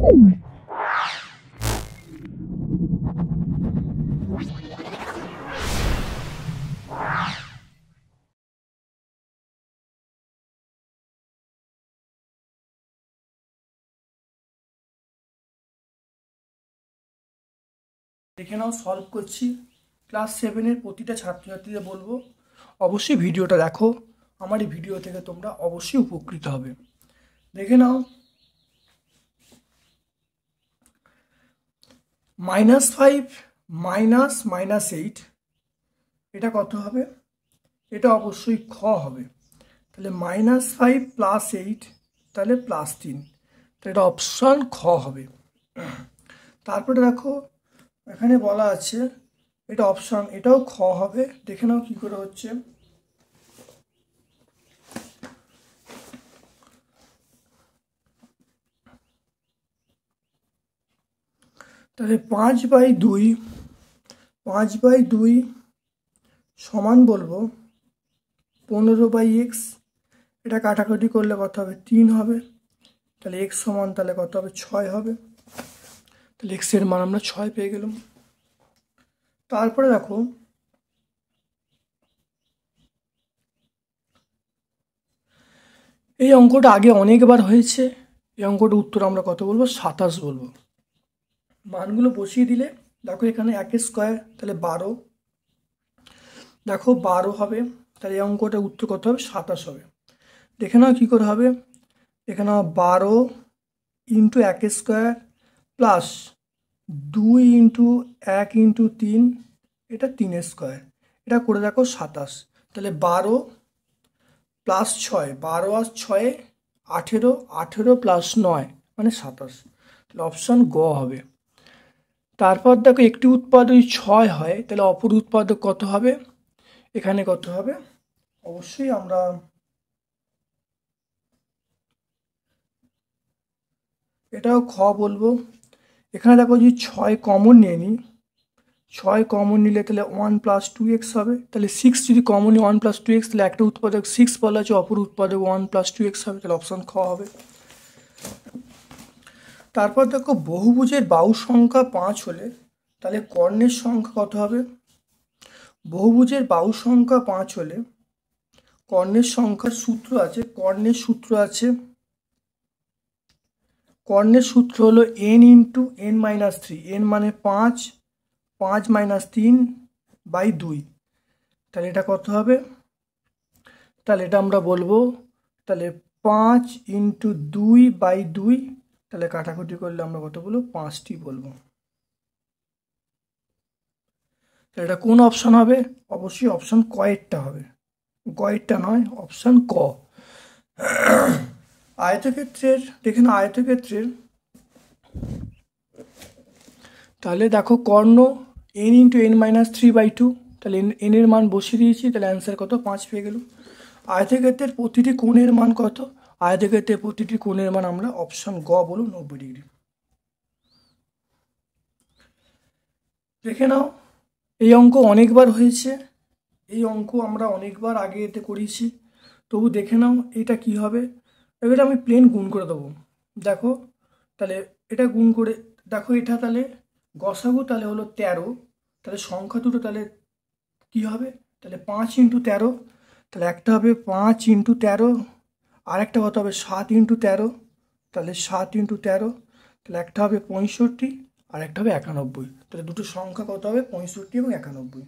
দেখে নাও সলভ করছি। ক্লাস 7-এর প্রতিটা ছাত্রছাত্রীদের বলবো অবশ্যই ভিডিওটা দেখো, আমার এই ভিডিও থেকে তোমরা অবশ্যই উপকৃত হবে। দেখে নাও, -5 -8 এটা কত হবে? এটা অবশ্যই খ হবে। তাহলে -5 + 8 তাহলে +3, তো এটা অপশান খ হবে। তারপরে দেখো এখানে বলা আছে এটা অপশান, এটাও খ হবে। দেখে নাও কি করে হচ্ছে। তাহলে 5/2 সমান বলবো 15/x, এটা কাটাকাটি করলে কত হবে? 3 হবে। তাহলে x সমান তাহলে কত হবে? 6 হবে। তাহলে x এর মান আমরা 6 পেয়ে গেলাম। তারপরে দেখো এই অঙ্কটা আগে অনেকবার হয়েছে। এই অঙ্কটার উত্তর আমরা কত বলবো? 27 বলবো। মানগুলো বসিয়ে দিলে দেখো এখানে 1² তাহলে 12, দেখো 12 হবে। তাহলে এই অঙ্কটার উত্তর কত হবে? 27 হবে। দেখে নাও কী করে হবে। এখানে 12 × 1² প্লাস 2 × 1 × 3, এটা 3² এটা করে দেখো 27। তাহলে 12 + 6, 12 আর 6 18, 18 + 9 মানে 27। তাহলে অপশান গ হবে। তারপর দেখো একটি উৎপাদক যদি 6 হয় তাহলে অপর উৎপাদক কত হবে? এখানে কত হবে? অবশ্যই আমরা এটাও খ বলবো। এখানে দেখো যদি 6 কমন নিয়ে নিই, 6 কমন নিলে তাহলে 1 + 2x হবে। তাহলে 6 যদি কমন নিই 1 + 2x, তাহলে একটা উৎপাদক 6 বলা আছে, অপর উৎপাদক 1 + 2x হবে। তাহলে অপশান খ হবে। তারপর দেখো বহুভুজের বাহু সংখ্যা 5 হলে তাহলে কর্ণের সংখ্যা কত হবে? বহুভুজের বাহু সংখ্যা 5 হলে কর্ণের সংখ্যার সূত্র আছে, কর্ণের সূত্র হলো n × n-3, n মানে 5, 5 - 3/2। তাহলে এটা কত হবে? তাহলে এটা আমরা বলবো তাহলে 5 × 2/2, তাহলে কাটাকুটি করলে আমরা কত বলবো? 5টি বলবো। তাহলে এটা কোন অপশান হবে? অবশ্যই অপশান ক এরটা হবে, গ এরটা নয়, অপশান ক। আয়তক্ষেত্রের দেখে না, আয়তক্ষেত্রের তাহলে দেখো কর্ণ n × n-3/2, তাহলে n এর মান বসিয়ে দিয়েছি, তাহলে অ্যান্সার কত? 5 পেয়ে গেল। আয়তক্ষেত্রের প্রতিটি কোণের মান কত? আয়তক্ষেত্রের প্রতিটি কোণের মান আমরা অপশান গ বলব, 90 ডিগ্রি। দেখে নাও এই অঙ্ক অনেকবার হয়েছে, এই অঙ্ক আমরা অনেকবার আগে এতে করেছি, তবু দেখে নাও এটা কি হবে। এবার আমি প্লেন গুণ করে দেবো। দেখো তাহলে এটা গুণ করে দেখো, এটা তাহলে গসাগু তাহলে হলো 13, তাহলে সংখ্যা দুটো তাহলে কি হবে? তাহলে 5 × 13, তাহলে একটা হবে 5 × 13, আর একটা কত হবে? 7 × 13, তাহলে 7 × 13, তাহলে একটা হবে 65 আর একটা হবে 91। তাহলে দুটো সংখ্যা কত হবে? 65 এবং 91।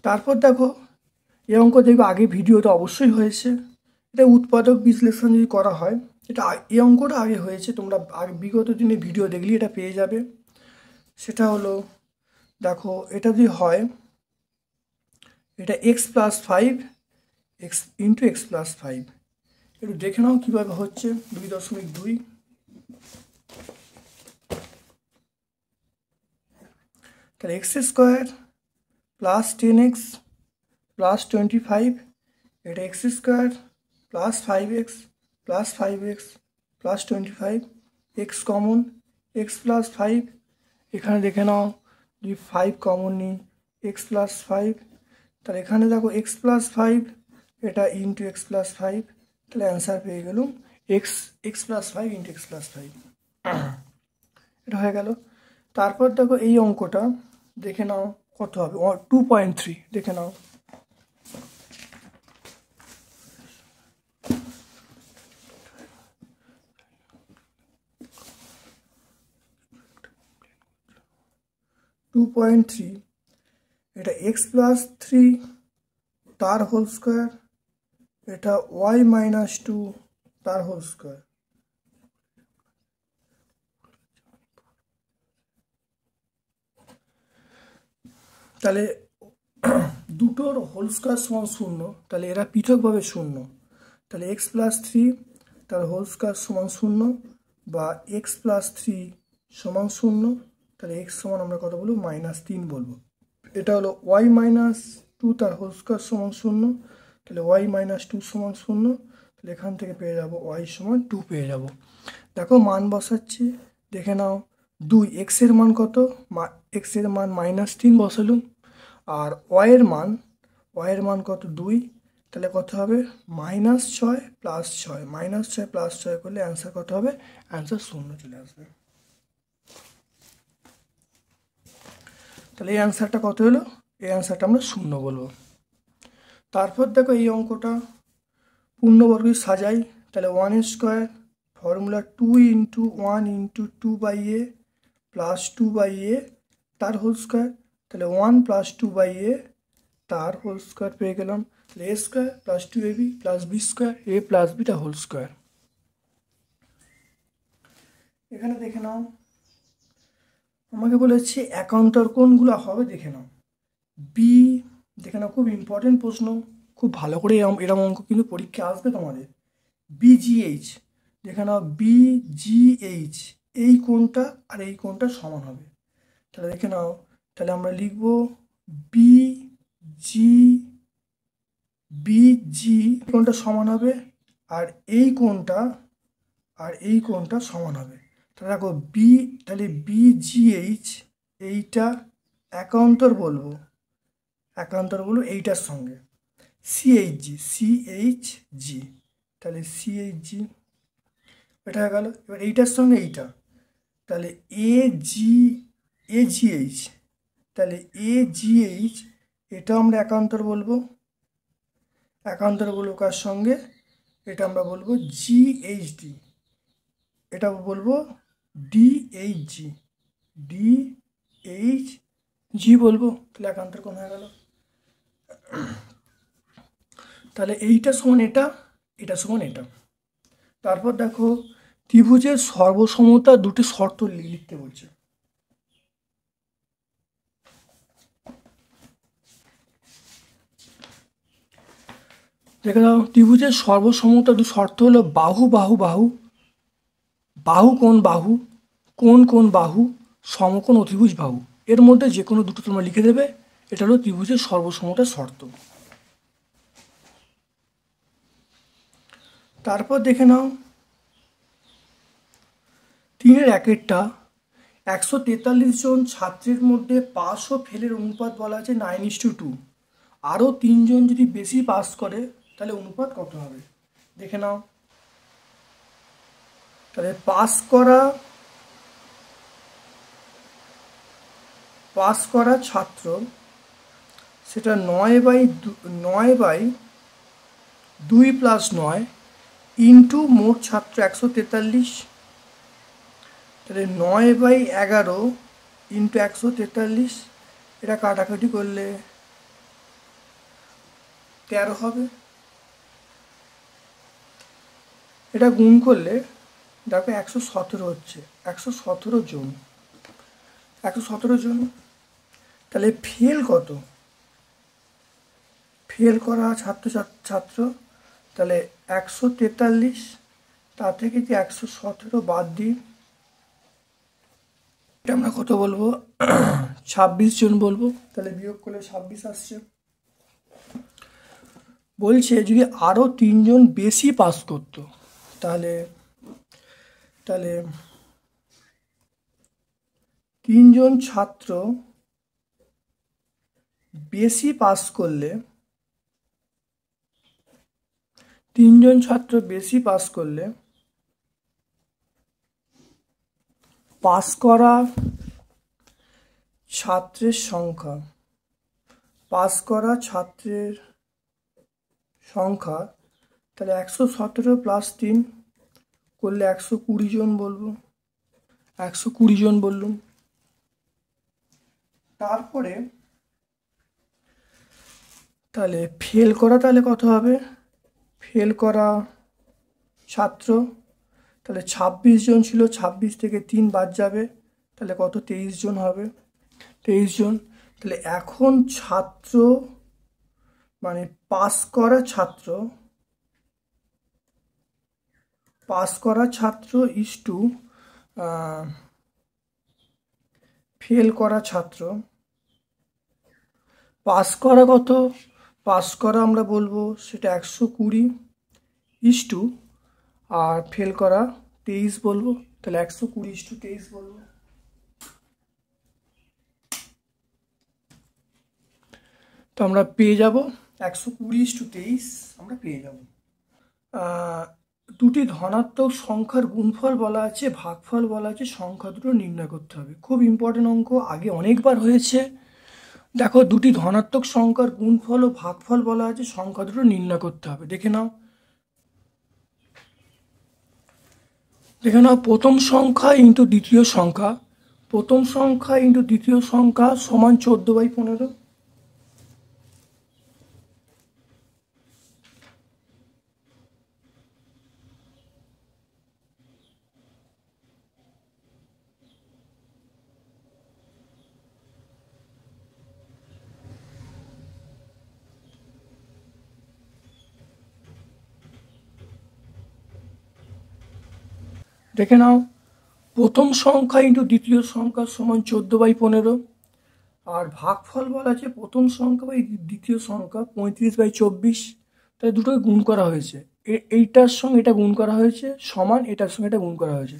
তারপর দেখো এই অঙ্ক দেখবে আগে ভিডিওতে অবশ্যই হয়েছে। এটা উৎপাদক বিশ্লেষণ যদি করা হয়, এটা এই অঙ্কটা আগে হয়েছে, তোমরা আগে বিগত দিনে ভিডিও দেখলে এটা পেয়ে যাবে। সেটা হলো দেখো এটা যদি হয়, এটা x + 5 x × x + 5, একটু দেখে নাও কীভাবে হচ্ছে। 2.2, তাহলে x² + 10x + 25, এটা x² + 5x + 5x + 25, x common, x + 5, এখানে দেখে নাও যদি 5 কমন নিই x + 5, তাহলে এখানে দেখো x + 5, এটা × x + 5, তাহলে অ্যান্সার পেয়ে গেলাম x x plus five into x plus five, এটা হয়ে গেল। তারপর দেখো এই অঙ্কটা দেখে নাও কত হবে, 2.3 দেখে নাও। টু পয়েন্ট থ্রি, এটা এক্স প্লাস থ্রি তার হোল স্কোয়ার, এটা ওয়াই মাইনাস টু তার হোল স্কোয়ার। তাহলে দুটোর হোল স্কোয়ার সমান শূন্য, তাহলে এরা পৃথকভাবে শূন্য। তাহলে এক্স প্লাস থ্রি তার হোল স্কোয়ার সমান শূন্য, বা এক্স প্লাস থ্রি সমান শূন্য। তাহলে এক্স সমান আমরা কত বলবো, -3 বলবো। এটা হলো ওয়াই মাইনাস টু তার হোল স্কোয়ার সমান শূন্য, তাহলে ওয়াই মাইনাস টু সমান শূন্য। তাহলে এখান থেকে পেয়ে যাবো ওয়াই সমান 2 পেয়ে যাব। দেখো মান বসাচ্ছি, দেখে নাও। 2, এক্সের মান কত, এক্সের মান -3 বসালুম। আর ওয়াইয়ের মান কত, 2। তাহলে কত হবে, -6 + 6, -6 + 6 করলে অ্যান্সার কত হবে, অ্যান্সার 0 চলে আসবে। তাহলে এই অ্যান্সারটা কত হলো, এই অ্যান্সারটা আমরা 0 বলবো। তারপর দেখো এই অঙ্কটা পূর্ণবর্গের সাজাই। তাহলে 1² ফর্মুলা 2 × 1 × 2/a + 2/a তার হোল স্কোয়ার। তাহলে 1 + 2/a তার হোল স্কোয়ার পেয়ে গেলাম। তাহলে a² + 2ab + b² a + b টা হোল স্কোয়ার। এখানে দেখে নাও, আমাকে বলেছে একান্তর কোনগুলো হবে দেখে নাও। বি, দেখে নাও, খুব ইম্পর্টেন্ট প্রশ্ন, খুব ভালো করে এরম অঙ্ক কিন্তু পরীক্ষা আসবে তোমাদের। BGH, দেখে নাও BGH এই কোণটা আর এই কোণটা সমান হবে। তাহলে দেখে নাও, তাহলে আমরা লিখব BG কোণটা সমান হবে, আর এই কোণটা সমান হবে। তাহলে দেখো তাহলে BGH এইটা একান্তর বলবো এইটার সঙ্গে। CHG, তাহলে CHG এটা হয়ে গেল। এবার এইটার সঙ্গে এইটা, তাহলে AGH, তাহলে AGH এটা আমরা একান্তর বলবো কার সঙ্গে, এটা আমরা বলবো GHD, এটা বলবো DHG বলবো। তাহলে একান্তর কোণ হয়ে গেল। তাহলে এইটা সমান এটা সমান এটা। তারপর দেখো ত্রিভুজের সর্বসমতা দুটি শর্ত লিখতে বলছে। দেখে নাও, ত্রিভুজের সর্বসমতা দুটি শর্ত হলো বাহু বাহু বাহু, বাহু কোণ বাহু, কোণ কোণ বাহু, সমকোণ অতিভুজ বাহু। এর মধ্যে যে কোনো দুটো তোমরা লিখে দেবে, এটা হলো ত্রিভুজের সর্বসমতার শর্ত। তারপর দেখে নাও 3-1 143 জন ছাত্রের মধ্যে পাস ও ফেলের অনুপাত বলা আছে 9:2। আরও 3 জন যদি বেশি পাস করে তাহলে অনুপাত কত হবে দেখে নাও। তাহলে পাস করা ছাত্র সেটা 9/2 + 9 ইন্টু মোট ছাত্র 143। তাহলে 9/11 ইন্টু 143, এটা কাটাকাটি করলে 13 হবে। এটা গুণ করলে দেখো 117 হচ্ছে, 117 জন। তাহলে ফেল কত, ফেল করা ছাত্র, তাহলে 143, তা থেকে যে 117 বাদ দিই, এটা আমরা কত বলবো, 26 জন বলবো। তাহলে বিয়োগ করলে 26 আসছে। বলছে যদি আরও 3 জন বেশি পাস করতো, তাহলে 3 জন ছাত্র বেশি পাস করলে, 3 জন ছাত্র বেশি পাস করলে পাস করা ছাত্রের সংখ্যা, পাস করা ছাত্রের সংখ্যা, তাহলে 117 প্লাস 3 করলে 120 জন বলবো, 120 জন বললুম। তারপরে তাহলে ফেল করা, তাহলে কত হবে? ফেল করা ছাত্র, তাহলে 26 জন ছিল, 26 থেকে 3 বাদ যাবে, তাহলে কত? 23 জন হবে, 23 জন। তাহলে এখন ছাত্র মানে পাস করা ছাত্র, পাস করা ছাত্র ইস টু ফেল করা ছাত্র। পাস করা কত? পাস করা আমরা বলবো সেটা 120 ইস টু, আর ফেল করা 23 বলবো, তাহলে 120 ইস টু 23 বলবো। তো আমরা পেয়ে যাব 120 ইস টু 23 আমরা পেয়ে যাব। দুটি ধনাত্মক সংখ্যার গুণফল বলা আছে, ভাগফল বলা আছে, সংখ্যা দুটো নির্ণয় করতে হবে। খুব ইম্পর্টেন্ট অঙ্ক, আগে অনেকবার হয়েছে। দেখো, দুটি ধনাত্মক সংখ্যার গুণফল ও ভাগফল বলা আছে, সংখ্যা দুটো নির্ণয় করতে হবে। দেখে নাও, দেখে নাও, প্রথম সংখ্যা ইন্টু দ্বিতীয় সংখ্যা, প্রথম সংখ্যা ইন্টু দ্বিতীয় সংখ্যা সমান 14/15। দেখে নাও, প্রথম সংখ্যা ইন্টু দ্বিতীয় সংখ্যা সমান 14/15, আর ভাগফল বলা আছে প্রথম সংখ্যা বাই দ্বিতীয় সংখ্যা 35/24। তাহলে দুটোকে গুণ করা হয়েছে, এইটার সঙ্গে এটা গুণ করা হয়েছে সমান এটার সঙ্গে এটা গুণ করা হয়েছে।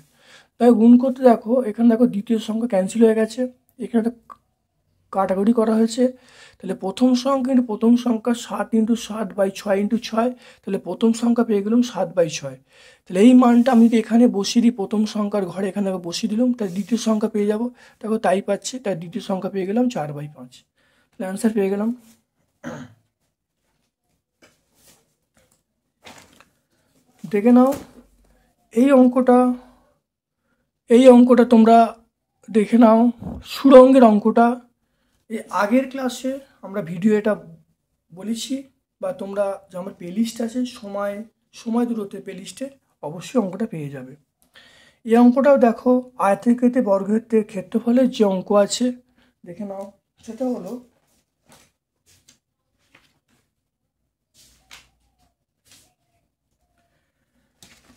তাই গুণ করতে দেখো, এখানে দেখো দ্বিতীয় সংখ্যা ক্যান্সেল হয়ে গেছে, এখানে একটা কাটাকুটি করা হয়েছে। তাহলে প্রথম সংখ্যা ইন্টু প্রথম সংখ্যা 7 ইন্টু 7/6 ইন্টু 6, তাহলে প্রথম সংখ্যা পেয়ে গেলাম 7/6। তাহলে এই মানটা আমি যদি এখানে বসিয়ে দিই, প্রথম সংখ্যার ঘরে এখানে বসিয়ে দিলাম, তাহলে দ্বিতীয় সংখ্যা পেয়ে যাব। দেখো তাই পাচ্ছি, তাই দ্বিতীয় সংখ্যা পেয়ে গেলাম 4/5। তাহলে অ্যান্সার পেয়ে গেলাম। দেখে নাও, এই অঙ্কটা তোমরা দেখে নাও, সুরঙ্গের অঙ্কটা। এই আগের ক্লাসে আমরা ভিডিও এটা বলেছি, বা তোমরা যে আমার প্লেলিস্ট আছে সময় দূরত্বে প্লেলিস্টে অবশ্যই অঙ্কটা পেয়ে যাবে। এই অঙ্কটাও দেখো, আয়তক্ষেত্রে বর্গক্ষেত্রের ক্ষেত্রফলের যে অঙ্ক আছে, দেখে নাও। সেটা হলো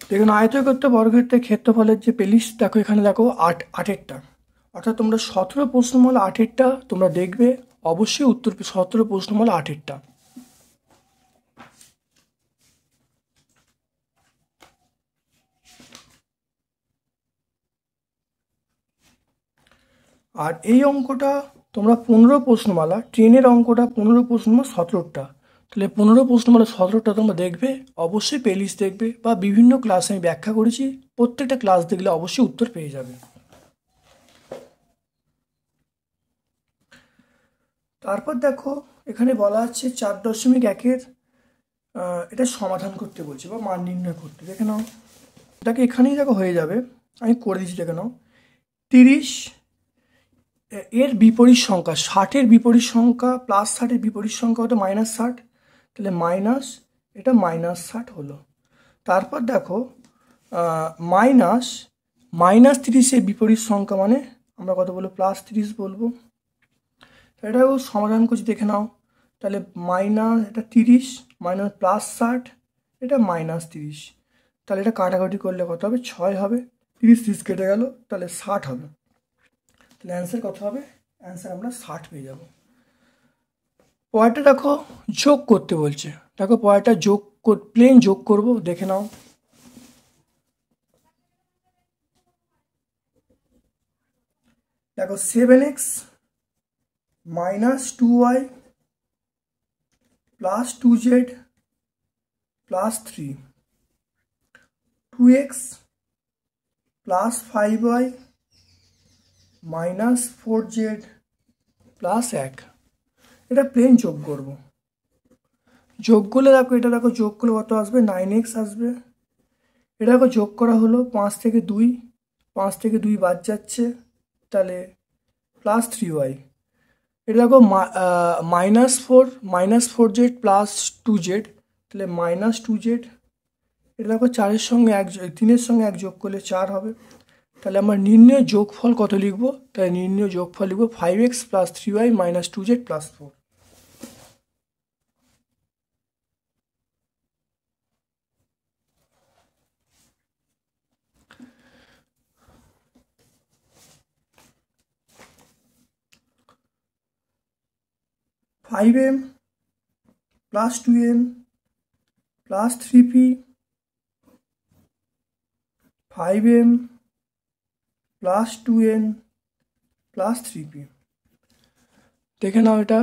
দেখুন, আয়তক্ষেত্র বর্গক্ষেত্রের ক্ষেত্রফলের যে প্লেলিস্ট দেখো, এখানে দেখো 8টা, অর্থাৎ তোমরা 17 প্রশ্নমালা 8টা তোমরা দেখবে, অবশ্যই উত্তর 17 প্রশ্নমালা 8টা। আর এই অঙ্কটা তোমরা 15 প্রশ্নমালা, ট্রেনের অঙ্কটা 15 প্রশ্নমালা 17টা, তাহলে 15 প্রশ্নমালা 17টা তোমরা দেখবে, অবশ্যই প্লেলিস্ট দেখবে, বা বিভিন্ন ক্লাসে আমি ব্যাখ্যা করেছি, প্রত্যেকটা ক্লাস দেখলে অবশ্যই উত্তর পেয়ে যাবে। তারপর দেখো, এখানে বলা আছে 4.1-এর এটা সমাধান করতে বলছে, বা মান নির্ণয় করতে। দেখে নাও, এটাকে এখানেই দেখো হয়ে যাবে, আমি করে দিচ্ছি। দেখে নাও, 30 এর বিপরীত সংখ্যা, 60-এর বিপরীত সংখ্যা প্লাস 60-এর বিপরীত সংখ্যা হতো -60, তাহলে এটা -60 হলো। তারপর দেখো, -30-এর বিপরীত সংখ্যা মানে আমরা কত বলবো? +30 বলবো। এটাও সমাধান করছি, দেখে নাও। তাহলে এটা 30 মাইনাস +60, এটা -30, তাহলে এটা কাটাকাটি করলে কত হবে? 6 হবে। 30 কেটে গেল, তাহলে 60 হবে। তাহলে অ্যান্সার কত হবে? অ্যান্সার আমরা 60 পেয়ে যাব। পরেরটা দেখো, যোগ করতে বলছে। দেখো পরেরটা প্লেন যোগ করব, দেখে নাও। দেখো 7x - 2y + 2z + 3, 2x + 5y -4z plus 1, এটা প্লেন যোগ করব। যোগ করলে দেখো, এটা দেখো যোগ করলে কত আসবে, 9x আসবে। এটা দেখো যোগ করা হলো 5 থেকে 2, 5 থেকে 2 বাদ যাচ্ছে, তাহলে +3y। এটা দেখো -4z প্লাস 2z, তাহলে -2z। এটা দেখো 4-এর সঙ্গে 3-এর সঙ্গে 1 যোগ করলে 4 হবে। তাহলে আমরা নির্ণয় যোগফল কত লিখবো, তাহলে নির্ণয় যোগফল লিখবো 5x plus 3y minus 2z plus 4। 5m plus 2m plus 3p, 5m plus 2n plus 3p। দেখে নাও এটা।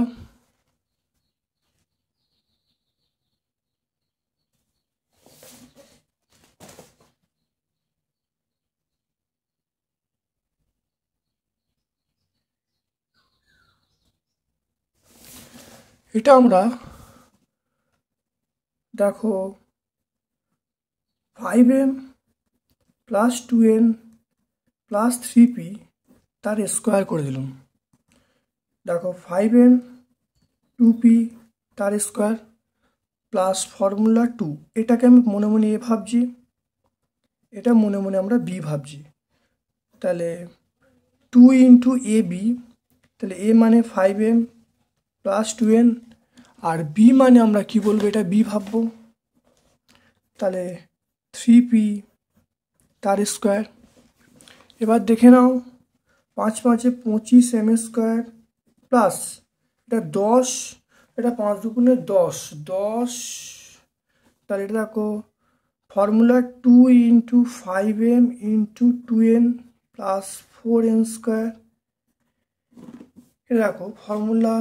এটা আমরা দেখো 5m plus 2n plus 3p তার স্কোয়ার করে দিলাম। দেখো 5m 2p তার স্কোয়ার প্লাস ফর্মুলা 2, এটাকে আমি মনে মনে এ ভাবছি, এটা মনে মনে আমরা বি ভাবছি। তাহলে 2 ইন্টু এ বি, তাহলে এ মানে 5m প্লাস 2n, আর বি মানে আমরা কি বলবো, এটা বি ভাববো। তাহলে 3p তার স্কোয়ার। এবার দেখে নাও, 5 5 25m স্কোয়ার প্লাস এটা 10, এটা 5 দুগুণে 10, 10। তাহলে এটা দেখো formula 2 into 5m into 2n plus 4n square. এটা দেখো ফর্মুলা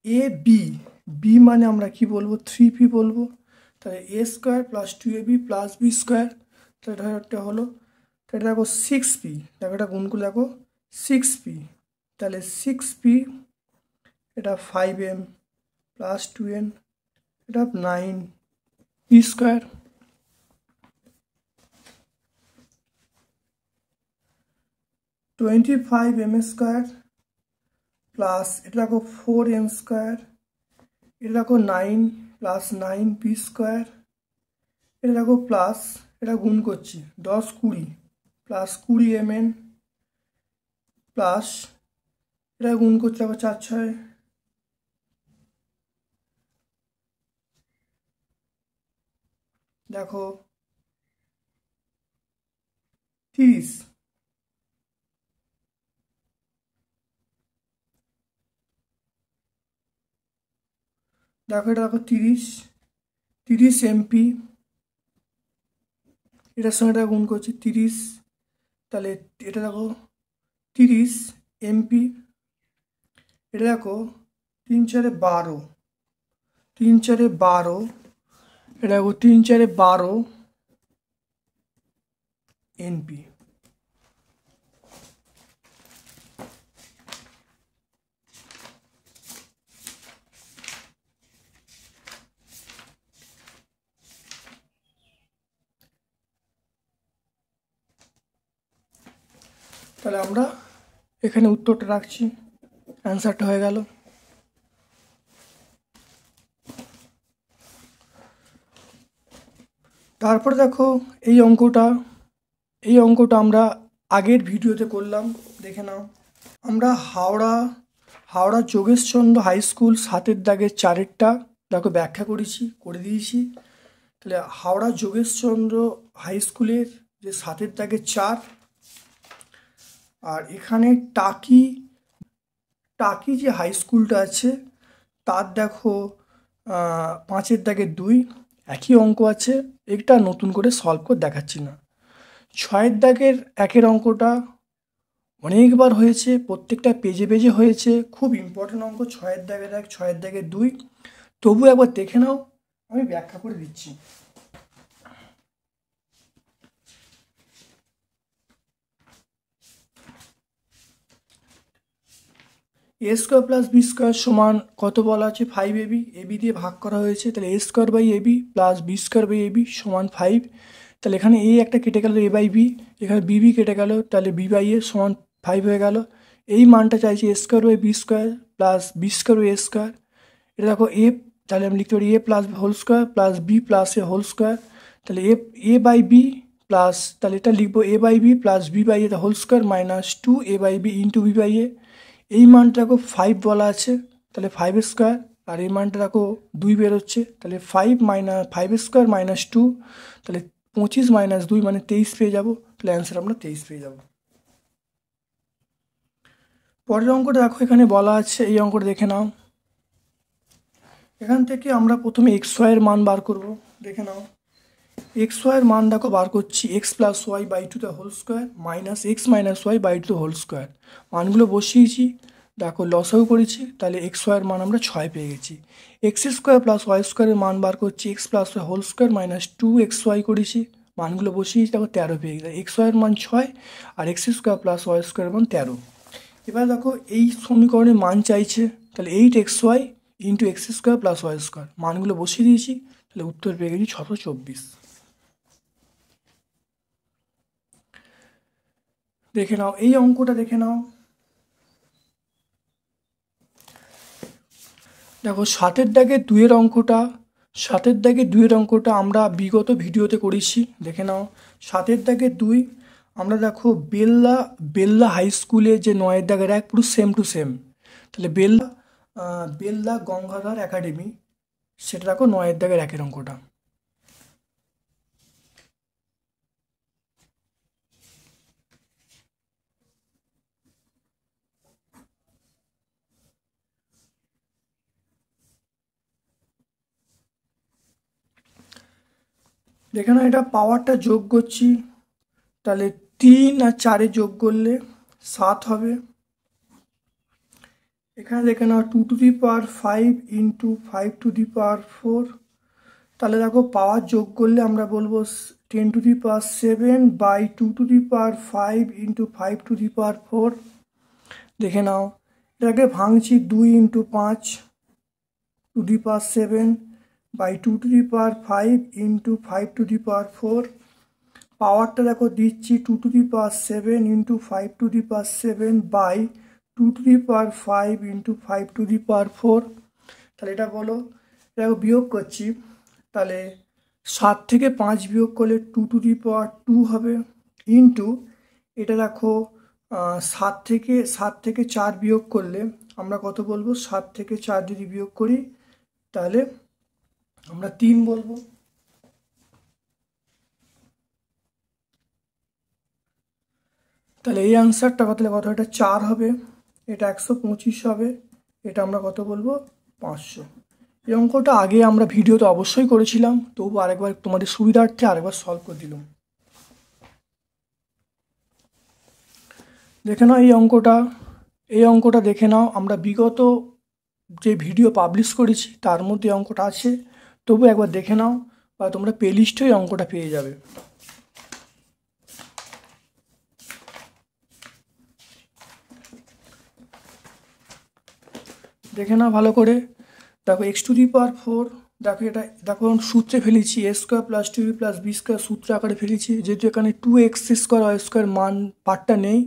এ বি, বি মানে আমরা কি বলবো, 3p বলবো। তাহলে A square plus 2ab plus B square, তাহলে এটা হলো, এটা দেখো 6p, দেখো এটা গুণ করে দেখো 6p, তাহলে 6p, এটা 5m প্লাস 2n, এটা 9p square. (25m square plus এটা দেখো 4m স্কোয়ার, এটা দেখো 9 প্লাস 9p স্কোয়ার, এটা দেখো প্লাস, এটা গুণ করছি 10 20 প্লাস 20mn প্লাস, এটা গুণ করছি দেখো 4 6, দেখো 30, দেখো এটা দেখো 30 mp, এটার সঙ্গে এটা গুণ করছি 30, তাহলে এটা দেখো 30 mp, এটা দেখো 3 4 12, 3 4 12, এটা দেখো 3 4 12 np। তাহলে আমরা এখানে উত্তরটা রাখছি, অ্যান্সারটা হয়ে গেল। তারপরে দেখো এই অঙ্কটা আমরা আগের ভিডিওতে করলাম, দেখে নাও। আমরা হাওড়া যোগেশচন্দ্র হাই স্কুল 7-এর দাগের 4-এরটা দেখো ব্যাখ্যা করে দিয়েছি। তাহলে হাওড়া যোগেশচন্দ্র হাই স্কুলের যে 7-এর দাগের 4, আর এখানে টাকি যে হাই স্কুলটা আছে তার দেখো 5-এর দাগের 2, একই অঙ্ক আছে। এটা নতুন করে সলভ করে দেখাচ্ছি না। 6-এর দাগের 1-এর অঙ্কটা অনেকবার হয়েছে, প্রত্যেকটা পেজে পেজে হয়েছে, খুব ইম্পর্টেন্ট অঙ্ক। 6-এর দাগের 1, 6-এর দাগের 2, তবু একবার দেখে নাও, আমি ব্যাখ্যা করে দিচ্ছি। এ স্কোয়ার প্লাস বি স্কোয়ার সমান কত বলা আছে 5ab, এবি দিয়ে ভাগ করা হয়েছে, তাহলে A square by AB plus B square by AB সমান 5। তাহলে এখানে এ একটা কেটে গেল এ বাই বি, এখানে বিবি কেটে গেল, তাহলে বি বাই এ সমান 5 হয়ে গেল। এই মানটা চাইছি A square by B square plus B square by A square. এটা দেখো এ, তাহলে আমি লিখতে পারি A plus whole square plus B plus A whole square. তাহলে এ বাই বি প্লাস, তাহলে এটা লিখবো A by B plus B by A whole square minus 2 A by B into B by A. এই মানটা দেখো 5 বলা আছে, তাহলে 5 স্কোয়ার, আর এই মানটা দেখো 2 বেরোচ্ছে, তাহলে 5 স্কোয়ার মাইনাস 2, তাহলে 25 মাইনাস 2 মানে 23 পেয়ে যাবো। তাহলে অ্যান্সার আমরা 23 পেয়ে যাবো। পরের অঙ্কটা দেখো এখানে বলা আছে, এই অঙ্কটা দেখে নাও। এখান থেকে আমরা প্রথমে এক্স ওয়াইয়ের মান বার করব, দেখে নাও। এক্স ওয়াইয়ের মান দেখো বার করছি, x plus y by two the whole square minus x minus y by two the whole square. মানগুলো বসিয়েছি, দেখো লসাগু করেছি, তাহলে এক্স ওয়াইয়ের মান আমরা 6 পেয়ে গেছি। এক্স স্কোয়ার প্লাস ওয়াই স্কোয়ারের মান বার করছি, x plus y whole square minus 2 x y করেছি, মানগুলো বসিয়েছি, দেখো 13 পেয়ে গেছে। এক্স ওয়াইয়ের মান 6 আর এক্স স্কোয়ার প্লাস ওয়াই স্কোয়ারের মান 13। এবার দেখো এই সমীকরণের মান চাইছে, তাহলে 8xy into x square plus y square, মানগুলো বসিয়ে দিয়েছি, তাহলে উত্তর পেয়ে গেছি 624। দেখে নাও এই অঙ্কটা দেখে নাও। দেখো 7-এর দাগে 2-এর অঙ্কটা, 7-এর দাগে 2-এর অঙ্কটা আমরা বিগত ভিডিওতে করেছি, দেখে নাও। 7-এর দাগে 2 আমরা দেখো বেল্লা হাই স্কুলে যে 9-এর দাগের 1 পুরো সেম টু সেম, তাহলে বেল্লা গঙ্গাধর একাডেমি, সেটা দেখো 9-এর দাগের 1-এর অঙ্কটা। দেখে নাও এটা পাওয়ারটা যোগ করছি, তাহলে 3 আর 4 যোগ করলে 7 হবে। এখানে দেখে নাও 2 to the power 5 into 5 to the power 4, তাহলে দেখো পাওয়ার যোগ করলে আমরা বলবো 10 to the power 7 by 2 to the power 5 into 5 to the power 4। দেখে নাও এটাকে ভাঙছি 2 into 5 to the power 7 by 2 to the power 5 into 5 to the power 4। পাওয়ারটা দেখো দিচ্ছি 2 to the power 7 into 5 to the power 7 by 2 to the power 5 into 5 to the power 4। তাহলে এটা বলো, দেখো বিয়োগ করছি, তাহলে 7 থেকে 5 বিয়োগ করলে 2 টু দি পাওয়ার 2 হবে, ইন্টু এটা দেখো 7 থেকে 4 বিয়োগ করলে আমরা কত বলবো, 7 থেকে 4 যদি বিয়োগ করি তাহলে আমরা 3 বলবো। তাহলে এই আনসারটা তাহলে কত, এটা 4 হবে, এটা 125 হবে, এটা আমরা কত বলবো 500। এই অঙ্কটা আগে আমরা ভিডিওতে অবশ্যই করেছিলাম, তবু আরেকবার তোমাদের সুবিধার্থে আরেকবার সলভ করে দিলাম। দেখে নাও এই অঙ্কটা দেখে নাও, আমরা বিগত যে ভিডিও পাবলিশ করেছি তার মধ্যে অঙ্কটা আছে, তবু একবার দেখে নাও, বা তোমরা প্লে লিস্টে এই অঙ্কটা পেয়ে যাবে। দেখে নাও ভালো করে, দেখো এক্স টু দি পাওয়ার 4, দেখো এটা দেখো সূত্রে ফেলেছি A square plus 2b plus B square, সূত্র আকারে ফেলেছি, যেহেতু এখানে 2x স্কোয়ার ওয়াই স্কোয়ার মান পার্টটা নেই,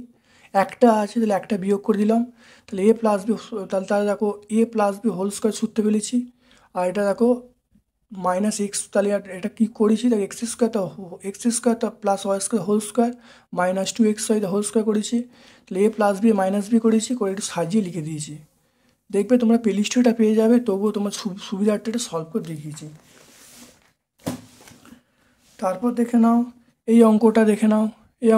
একটা আছে, তাহলে একটা বিয়োগ করে দিলাম, তাহলে এ প্লাস বি, তাহলে দেখো A plus B whole square সূত্রে ফেলেছি, আর এটা দেখো মাইনাস এক্স, তাহলে এটা কী করেছি, দেখো x square plus y square whole square minus 2xy whole square করেছি, তাহলে A plus B minus B করেছি, করে একটু সাজিয়ে লিখে দিয়েছি। দেখবে তোমরা প্লে লিস্টটা পেয়ে যাবে, তবুও তোমার সুবিধার্থে এটা সলভ করে দেখিয়েছি। তারপর দেখে নাও এই অঙ্কটা, দেখে নাও এই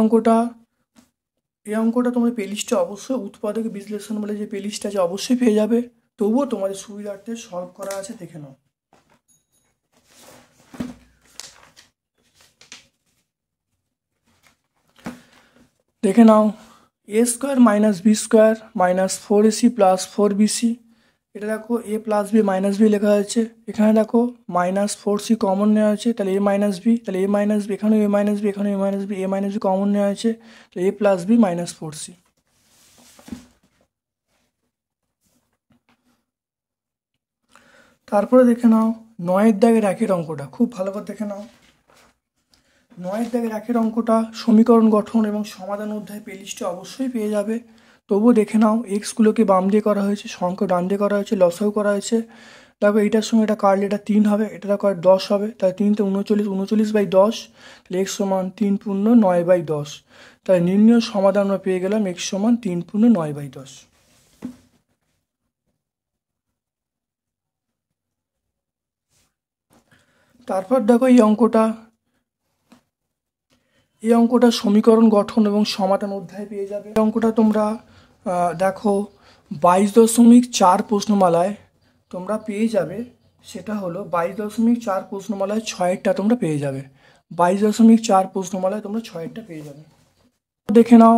অঙ্কটা তোমাদের প্লে লিস্টে অবশ্যই উৎপাদক বিশ্লেষণ বলে যে প্লে লিস্ট আছে অবশ্যই পেয়ে যাবে, তবুও তোমাদের সুবিধার্থে সলভ করা আছে, দেখে নাও। দেখে নাও A square minus B square minus 4ac plus 4bc, এটা দেখো A plus B minus B লেখা আছে, এখানে দেখো মাইনাস 4c কমন নেওয়া আছে, তাহলে এ মাইনাস বি, তাহলে এ মাইনাস বি, এখানেও এ মাইনাস বি, এখানেও এ মাইনাস বি, এ মাইনাস বি কমন নেওয়া আছে, তাহলে A plus B minus 4c। তারপরে দেখে নাও 9-এর দাগের একের অঙ্কটা, খুব ভালো করে দেখে নাও। 9-এর দাগের একের অঙ্কটা সমীকরণ গঠন এবং সমাধান অধ্যায় প্লেলিস্টে অবশ্যই পেয়ে যাবে। তবুও দেখে নাও, এক্সগুলোকে বাম দিয়ে করা হয়েছে, সংখ্যা ডান দিয়ে করা হয়েছে, লসাগু করা হয়েছে। দেখো এইটার সঙ্গে এটা কাটলে এটা 3 হবে, এটা দেখো 10 হবে, তাহলে 3 তে 39, 39/10, তাহলে x সমান 3 পূর্ণ 9/10। তাহলে নির্ণয় সমাধান আমরা পেয়ে গেলাম x সমান 3 পূর্ণ 9/10। তারপর দেখো এই অঙ্কটা সমীকরণ গঠন এবং সমাধান অধ্যায় পেয়ে যাবে। এই অঙ্কটা তোমরা দেখো 22.4 প্রশ্নমালায় তোমরা পেয়ে যাবে। সেটা হলো 22.4 প্রশ্নমালায় 6-এরটা তোমরা পেয়ে যাবে। 22.4 প্রশ্নমালায় তোমরা 6-এরটা পেয়ে যাবে। দেখে নাও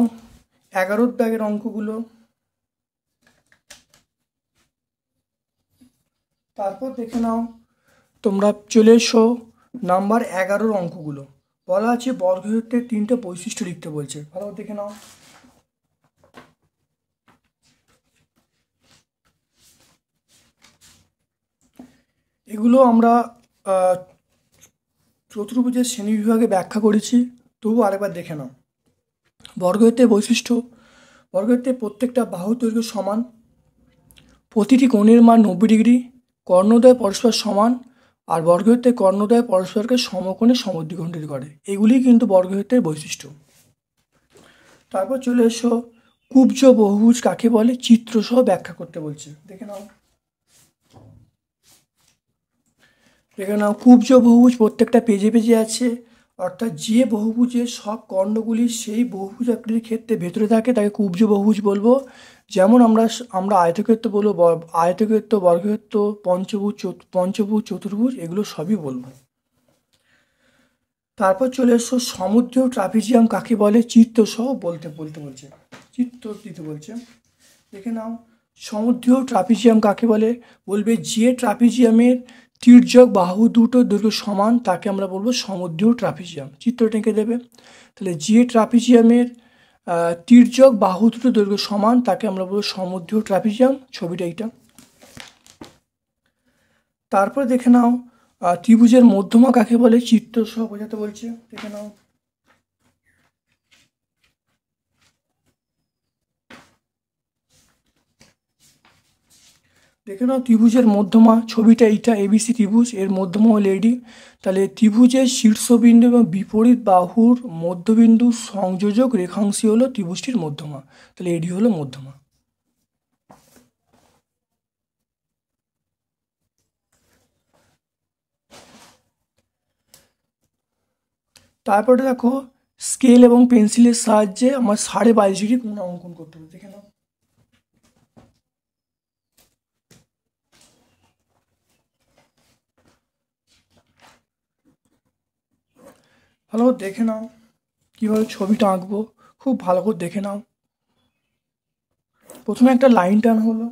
11-এর দাগের অঙ্কগুলো। তারপর দেখে নাও তোমরা চলে এসো নাম্বার 11-এর অঙ্কগুলো। বলা আছে বর্গক্ষেত্রের 3টে বৈশিষ্ট্য লিখতে বলছে, ভালো দেখে নাও। এগুলো আমরা চতুর্ভুজের শ্রেণীবিভাগে ব্যাখ্যা করেছি, তবু আরেকবার দেখে নাও। বর্গক্ষেত্রের বৈশিষ্ট্য: বর্গক্ষেত্রের প্রত্যেকটা বাহু দৈর্ঘ্য সমান, প্রতিটি কোণের মান 90 ডিগ্রি, কর্ণদ্বয় পরস্পর সমান, আর বর্গক্ষেত্রের কর্ণদ্বয় পরস্পরকে সমকোণে সমদ্বিখণ্ডিত করে। এগুলি কিন্তু বর্গক্ষেত্রের বৈশিষ্ট্য। তারপর চলে এসো কুব্জ বহুভুজ কাকে বলে, চিত্রসহ ব্যাখ্যা করতে বলছে। দেখে নাও কুব্জ বহুভুজ প্রত্যেকটা পেজে পেজে আছে, অর্থাৎ যে বহুভুজের সব কর্ণগুলি সেই বহুভুজ আকৃতির ক্ষেত্রে ভেতরে থাকে তাকে কুব্জ বহুভুজ বলবো। যেমন আমরা আয়তক্ষেত্র বলবো, আয়তক্ষেত্র, বর্গক্ষেত্র, পঞ্চভুজ, চতুর্ভুজ, এগুলো সবই বলবো। তারপর চলে এসো সমুদ্র ট্রাপিজিয়াম কাকে বলে, চিত্রসহ বলতে বলছে, চিত্র দিতে বলছে। দেখে নাও সমুদ্র ট্রাপিজিয়াম কাকে বলে, বলবে যে ট্রাপিজিয়ামের তির্যক বাহু দুটো দৈর্ঘ্য সমান তাকে আমরা বলবো সমুদ্র ট্রাপিজিয়াম। চিত্র টেঁকে দেবে, তাহলে যে ট্রাপিজিয়ামের তির্যক বাহু দুটো দৈর্ঘ্য সমান তাকে আমরা বলবো সমুদ্র ট্রাপিজিয়াম। ছবিটা এইটা। তারপর দেখে নাও ত্রিভুজের মধ্যমা কাকে বলে, চিত্র সহ বোঝাতে বলছে। দেখে নাও ত্রিভুজের মধ্যমা, ছবিটা এইটা, এবিসি ত্রিভুজ, এর মধ্যমা হল এডি। তাহলে ত্রিভুজের শীর্ষবিন্দু এবং বিপরীত বাহুর মধ্যবিন্দু সংযোজক রেখাংশই হলো ত্রিভুজটির মধ্যমা। তাহলে এডি হলো মধ্যমা। তারপরে দেখো স্কেল এবং পেন্সিলের সাহায্যে আমার 22.5 ডিগ্রি কোণ অঙ্কন করতে হবে। দেখে নাও ভালো করে দেখে নাও কীভাবে ছবিটা আঁকবো, খুব ভালো করে দেখে নাও। প্রথমে একটা লাইন টানা হলো,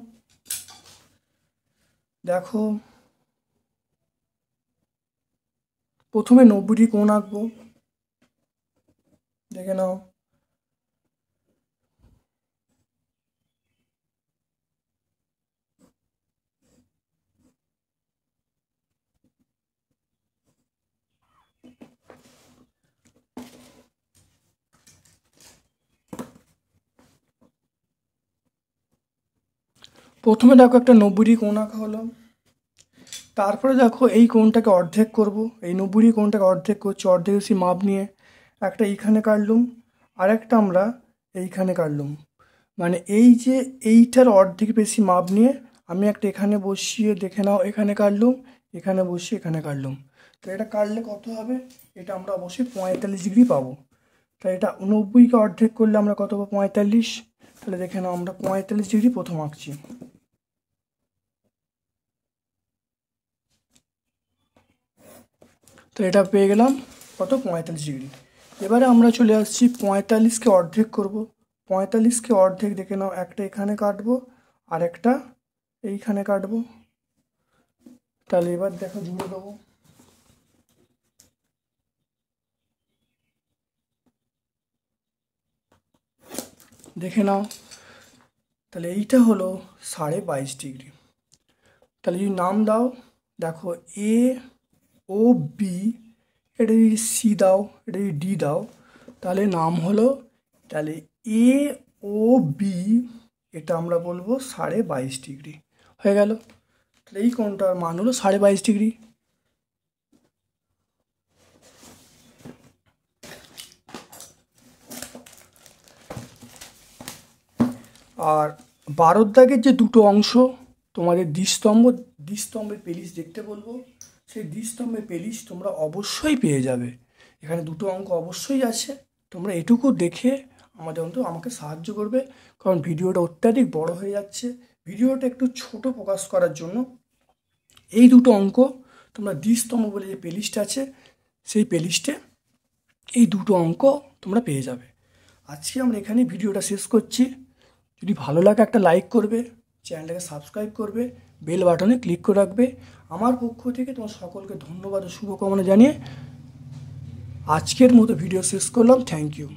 দেখো প্রথমে 90 ডিগ্রি কোণ আঁকবো। দেখে নাও প্রথমে দেখো একটা 90 ডিগ্রি কোণ আঁকা হলো। তারপরে দেখো এই কোণটাকে অর্ধেক করব, এই 90 ডিগ্রি কোণটাকে অর্ধেক করছি, অর্ধেক বেশি মাপ নিয়ে একটা এইখানে কাটলুম, আর একটা আমরা এইখানে কাটলুম। মানে এই যে এইটার অর্ধেক বেশি মাপ নিয়ে আমি একটা এখানে বসিয়ে, দেখে নাও এখানে কাটলুম, এখানে বসিয়ে এখানে কাটলুম। তো এটা কাটলে কত হবে, এটা আমরা অবশ্যই 45 ডিগ্রি পাবো। তাই এটা 90কে অর্ধেক করলে আমরা কত পাবো, 45। তাহলে দেখে নাও আমরা 45 ডিগ্রি প্রথম আঁকছি। তো এটা পেয়ে গেলাম কত, 45 ডিগ্রি। এবারে আমরা চলে আসছি 45কে অর্ধেক করব। 45কে অর্ধেক, দেখে নাও একটা এখানে কাটবো আর একটা এইখানে কাটবো। তাহলে এবার দেখো জুড়ে দেবো। দেখে নাও তাহলে এইটা হলো 22.5 ডিগ্রি। তাহলে যদি নাম দাও দেখো এ ও বি, এটা যদি সি দাও, এটা যদি ডি দাও, তাহলে নাম হলো, তাহলে এ ও বি এটা আমরা বলবো 22.5°। হয়ে গেল। তাহলে এই কোণটার মান হলো 22.5°। আর 12 দাগের যে দুটো অংশ তোমাদের দ্বিস্তম্ভের পেলিশ দেখতে বলবো, সেই দ্বিস্তম্ভের পেলিশ তোমরা অবশ্যই পেয়ে যাবে। এখানে দুটো অঙ্ক অবশ্যই আছে, তোমরা এটুকু দেখে আমাকে সাহায্য করবে, কারণ ভিডিওটা অত্যাধিক বড় হয়ে যাচ্ছে। ভিডিওটা একটু ছোট প্রকাশ করার জন্য এই দুটো অঙ্ক তোমরা দ্বিস্তম্ভ বলে যে পেলিশটা আছে, সেই পেলিশটে এই দুটো অঙ্ক তোমরা পেয়ে যাবে। আজকে আমরা এখানে ভিডিওটা শেষ করছি। যদি ভালো লাগে একটা লাইক করবে, চ্যানেলটাকে সাবস্ক্রাইব করবে, বেল বাটনে ক্লিক করে রাখবে। আমার পক্ষ থেকে তোমার সকলকে ধন্যবাদ ও শুভকামনা জানিয়ে আজকের মতো ভিডিও শেষ করলাম। Thank you.